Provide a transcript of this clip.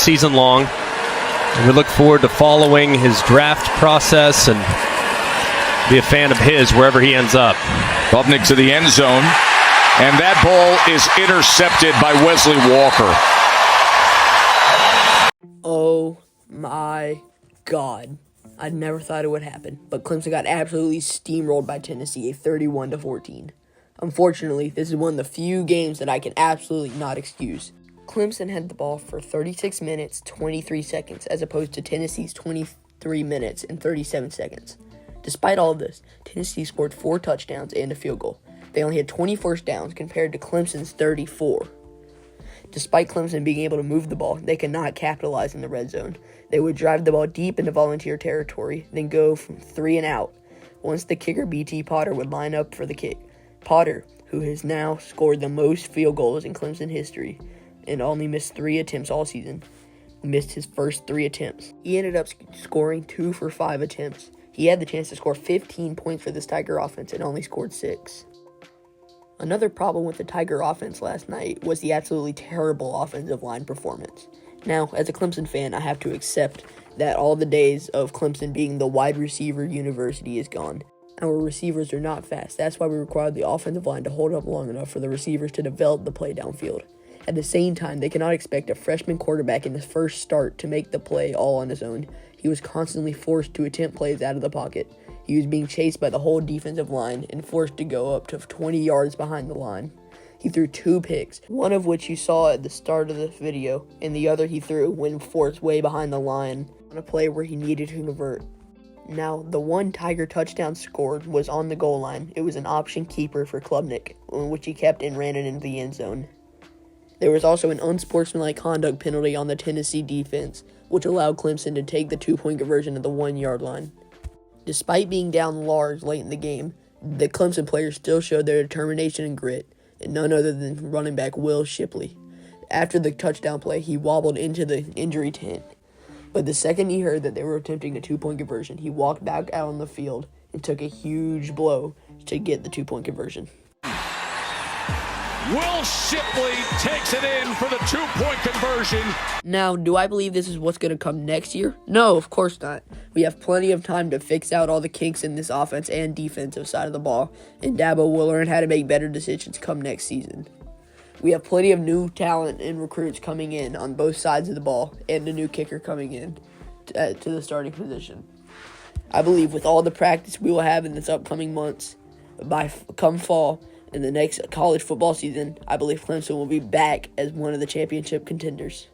season long. And we look forward to following his draft process and be a fan of his wherever he ends up. Bubnick to the end zone, and that ball is intercepted by Wesley Walker. Oh my God. I never thought it would happen, but Clemson got absolutely steamrolled by Tennessee, 31-14. Unfortunately, this is one of the few games that I can absolutely not excuse. Clemson had the ball for 36 minutes, 23 seconds, as opposed to Tennessee's 23 minutes and 37 seconds. Despite all of this, Tennessee scored 4 touchdowns and a field goal. They only had 20 first downs compared to Clemson's 34. Despite Clemson being able to move the ball, they could not capitalize in the red zone. They would drive the ball deep into Volunteer territory, then go from 3 and out. Once the kicker B.T. Potter would line up for the kick. Potter, who has now scored the most field goals in Clemson history and only missed 3 attempts all season, missed his first 3 attempts. He ended up scoring 2 for 5 attempts. He had the chance to score 15 points for this Tiger offense and only scored 6. Another problem with the Tiger offense last night was the absolutely terrible offensive line performance. Now, as a Clemson fan, I have to accept that all the days of Clemson being the wide receiver university is gone. Our receivers are not fast. That's why we required the offensive line to hold up long enough for the receivers to develop the play downfield. At the same time, they cannot expect a freshman quarterback in his first start to make the play all on his own. He was constantly forced to attempt plays out of the pocket. He was being chased by the whole defensive line and forced to go up to 20 yards behind the line. He threw 2 picks, one of which you saw at the start of the video, and the other he threw when forced way behind the line on a play where he needed to convert. Now, the one Tiger touchdown scored was on the goal line. It was an option keeper for Klubnik, which he kept and ran it into the end zone. There was also an unsportsmanlike conduct penalty on the Tennessee defense, which allowed Clemson to take the 2-point conversion at the 1-yard line. Despite being down large late in the game, the Clemson players still showed their determination and grit, and none other than running back Will Shipley. After the touchdown play, he wobbled into the injury tent. But the second he heard that they were attempting a 2-point conversion, he walked back out on the field and took a huge blow to get the 2-point conversion. Will Shipley takes it in for the 2-point conversion. Now, do I believe this is what's going to come next year? No, of course not. We have plenty of time to fix out all the kinks in this offense and defensive side of the ball, and Dabo will learn how to make better decisions come next season. We have plenty of new talent and recruits coming in on both sides of the ball, and a new kicker coming in to the starting position. I believe with all the practice we will have in this upcoming months, come fall, in the next college football season, I believe Clemson will be back as one of the championship contenders.